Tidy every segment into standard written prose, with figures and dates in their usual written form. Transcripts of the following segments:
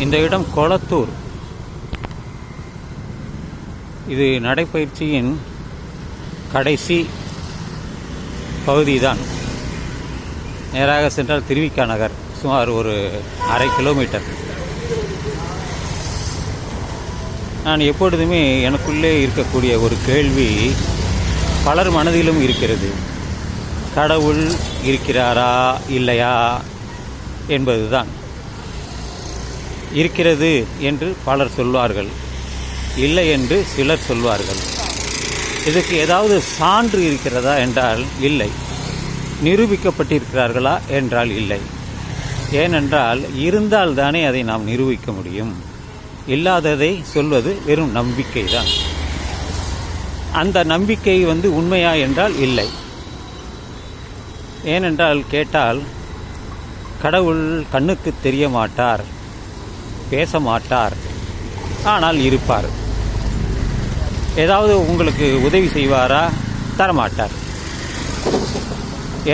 இந்த இடம் கொளத்தூர். இது நடைப்பயிற்சியின் கடைசி பகுதிதான். நேராக சென்றால் திருவிக்கா நகர், சுமார் ஒரு 1/2 கிலோமீட்டர். நான் எப்பொழுதுமே எனக்குள்ளே இருக்கக்கூடிய ஒரு கேள்வி பலர் மனதிலும் இருக்கிறது. கடவுள் இருக்கிறாரா இல்லையா என்பதுதான். இருக்கிறது என்று பலர் சொல்வார்கள், இல்லை என்று சிலர் சொல்வார்கள். இதுக்கு ஏதாவது சான்று இருக்கிறதா என்றால் இல்லை. நிரூபிக்கப்பட்டிருக்கிறார்களா என்றால் இல்லை. ஏனென்றால் இருந்தால் தானே அதை நாம் நிரூபிக்க முடியும். இல்லாததை சொல்வது வெறும் நம்பிக்கை தான். அந்த நம்பிக்கை உண்மையா என்றால் இல்லை. ஏனென்றால் கேட்டால், கடவுள் கண்ணுக்கு தெரிய மாட்டார், பேச மாட்டார், ஆனால் இருப்பார். ஏதாவது உங்களுக்கு உதவி செய்வாரா? தரமாட்டார்.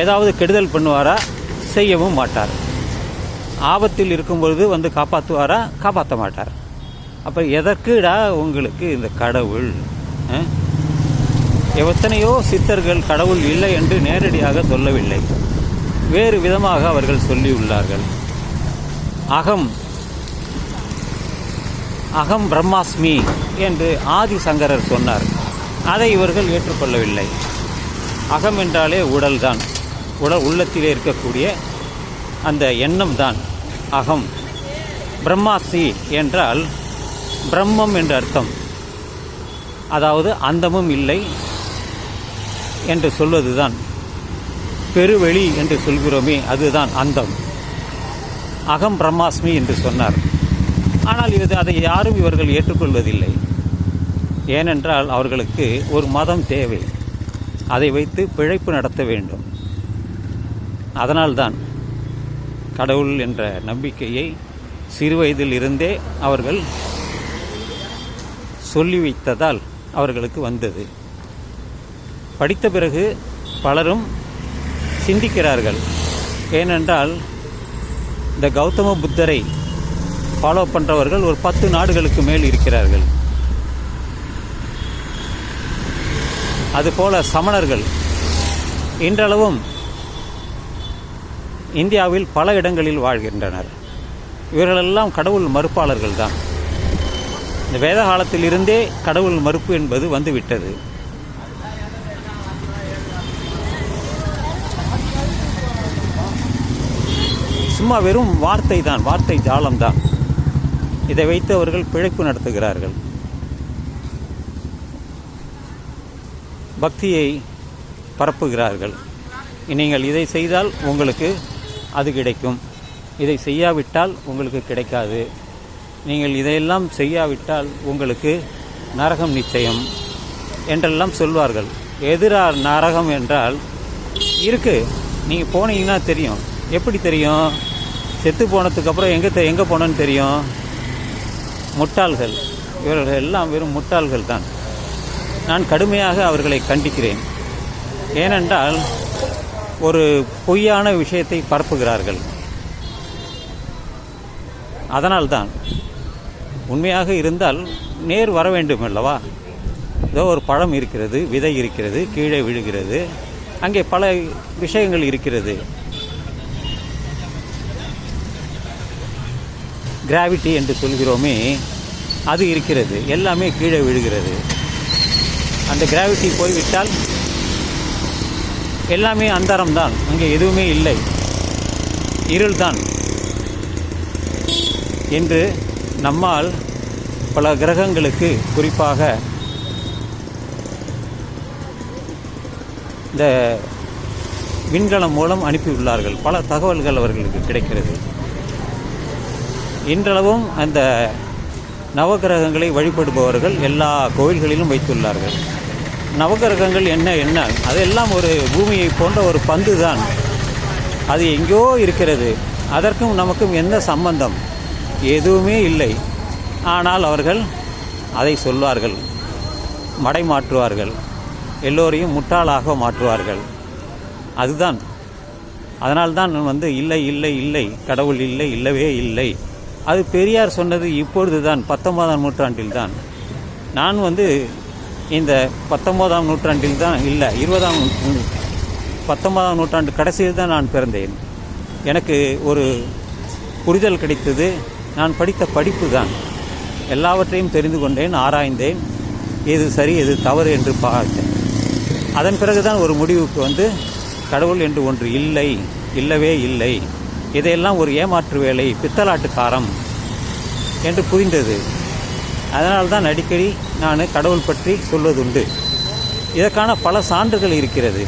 ஏதாவது கெடுதல் பண்ணுவாரா? செய்யவும் மாட்டார். ஆபத்தில் இருக்கும்பொழுது காப்பாற்றுவாரா? காப்பாற்ற மாட்டார். அப்போ எதற்குடா உங்களுக்கு இந்த கடவுள்? எத்தனையோ சித்தர்கள் கடவுள் இல்லை என்று நேரடியாக சொல்லவில்லை, வேறு விதமாக அவர்கள் சொல்லியுள்ளார்கள். அகம் பிரம்மாஸ்மி என்று ஆதிசங்கரர் சொன்னார். அதை இவர்கள் ஏற்றுக்கொள்ளவில்லை. அகம் என்றாலே உடல்தான், உள்ளத்திலே இருக்கக்கூடிய அந்த எண்ணம் தான் அகம். பிரம்மாஸ்மி என்றால் பிரம்மம் என்ற அர்த்தம். அதாவது அந்தமும் இல்லை என்று சொல்வதுதான். பெருவெளி என்று சொல்கிறோமே, அதுதான் அந்தம். அகம் பிரம்மாஸ்மி என்று சொன்னார். ஆனால் அதை யாரும் இவர்கள் ஏற்றுக்கொள்வதில்லை. ஏனென்றால் அவர்களுக்கு ஒரு மதம் தேவை, அதை வைத்து பிழைப்பு நடத்த வேண்டும். அதனால்தான் கடவுள் என்ற நம்பிக்கையை சிறுவயதில் இருந்தே அவர்கள் சொல்லி வைத்ததால் அவர்களுக்கு வந்தது. படித்த பிறகு பலரும் சிந்திக்கிறார்கள். ஏனென்றால் இந்த கௌதம புத்தரை ஃபாலோ பண்ணுறவர்கள் ஒரு 10 நாடுகளுக்கு மேல் இருக்கிறார்கள். அதுபோல சமணர்கள் இன்றளவும் இந்தியாவில் பல இடங்களில் வாழ்கின்றனர். இவர்களெல்லாம் கடவுள் மறுப்பாளர்கள் தான். இந்த வேத காலத்தில் இருந்தே கடவுள் மறுப்பு என்பது வந்துவிட்டது. சும்மா வெறும் வார்த்தை தான், வார்த்தை ஜாலம்தான். இதை வைத்து அவர்கள் பிழைப்பு நடத்துகிறார்கள். பக்தியை பரப்புகிறார்கள். நீங்கள் இதை செய்தால் உங்களுக்கு அது கிடைக்கும், இதை செய்யாவிட்டால் உங்களுக்கு கிடைக்காது, நீங்கள் இதையெல்லாம் செய்யாவிட்டால் உங்களுக்கு நரகம் நிச்சயம் என்றெல்லாம் சொல்வார்கள். எதிராக நரகம் என்றால் இருக்கு, நீங்கள் போனீங்கன்னா தெரியும். எப்படி தெரியும்? செத்து போனதுக்கப்புறம் எங்கே போனோன்னு தெரியும். முட்டாள்கள் இவர்கள் எல்லாம், வெறும் முட்டாள்கள் தான். நான் கடுமையாக அவர்களை கண்டிக்கிறேன். ஏனென்றால் ஒரு பொய்யான விஷயத்தை பரப்புகிறார்கள். அதனால்தான் உண்மையாக இருந்தால் நேர் வர வேண்டும் அல்லவா? ஏதோ ஒரு பழம் இருக்கிறது, விதை இருக்கிறது, கீழே விழுகிறது, அங்கே பல விஷயங்கள் இருக்கிறது. கிராவிட்டி என்று சொல்கிறோமே, அது இருக்கிறது. எல்லாமே கீழே விழுகிறது. அந்த கிராவிட்டி போய்விட்டால் எல்லாமே அந்தரம்தான், அங்கே எதுவுமே இல்லை, இருள்தான் என்று நம்மால் பல கிரகங்களுக்கு, குறிப்பாக இந்த விண்கலம் மூலம் அனுப்பியுள்ளார்கள். பல தகவல்கள் அவர்களுக்கு கிடைக்கிறது. இன்றளவும் அந்த நவகிரகங்களை வழிபடுபவர்கள் எல்லா கோவில்களிலும் வைத்துள்ளார்கள். நவகிரகங்கள் என்ன அதெல்லாம் ஒரு பூமியை போன்ற ஒரு பந்து தான். அது எங்கேயோ இருக்கிறது. அதற்கும் நமக்கும் என்ன சம்பந்தம்? எதுவுமே இல்லை. ஆனால் அவர்கள் அதை சொல்வார்கள், மடைமாற்றுவார்கள், எல்லோரையும் முட்டாளாக மாற்றுவார்கள். அதுதான். அதனால்தான் இல்லை இல்லை இல்லை, கடவுள் இல்லை, இல்லவே இல்லை அது பெரியார் சொன்னது இப்பொழுது தான் 19ஆம் நூற்றாண்டில் தான். நான் இந்த 19ஆம் நூற்றாண்டில் தான் இல்லை 19ஆம் நூற்றாண்டு கடைசியில் தான் நான் பிறந்தேன். எனக்கு ஒரு புரிதல் கிடைத்தது. நான் படித்த படிப்பு தான். எல்லாவற்றையும் தெரிந்து கொண்டேன், ஆராய்ந்தேன், எது சரி எது தவறு என்று பார்த்தேன். அதன் பிறகுதான் ஒரு முடிவுக்கு கடவுள் என்று ஒன்று இல்லை, இல்லவே இல்லை, இதையெல்லாம் ஒரு ஏமாற்று வேலை, பித்தலாட்டுக்காரம் என்று புரிந்தது. அதனால்தான் அடிக்கடி நான் கடவுள் பற்றி சொல்வதுண்டு. இதற்கான பல சான்றுகள் இருக்கிறது.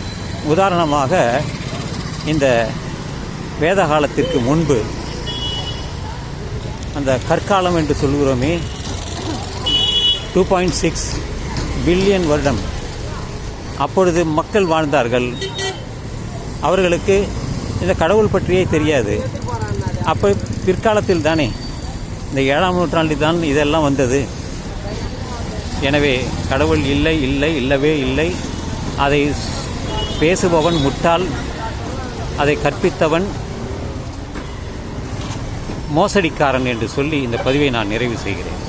உதாரணமாக இந்த வேத காலத்திற்கு முன்பு அந்த கற்காலம் என்று சொல்கிறோமே, 2.6 பில்லியன் வருடம் அப்பொழுது மக்கள் வாழ்ந்தார்கள். அவர்களுக்கு இந்த கடவுள் பற்றியே தெரியாது. அப்போ பிற்காலத்தில் தானே, இந்த 7ஆம் நூற்றாண்டில் தான் இதெல்லாம் வந்தது. எனவே கடவுள் இல்லை, இல்லை, இல்லவே இல்லை. அதை பேசுபவன் முட்டாள், அதை கற்பித்தவன் மோசடிக்காரன் என்று சொல்லி இந்த பதிவை நான் நிறைவு செய்கிறேன்.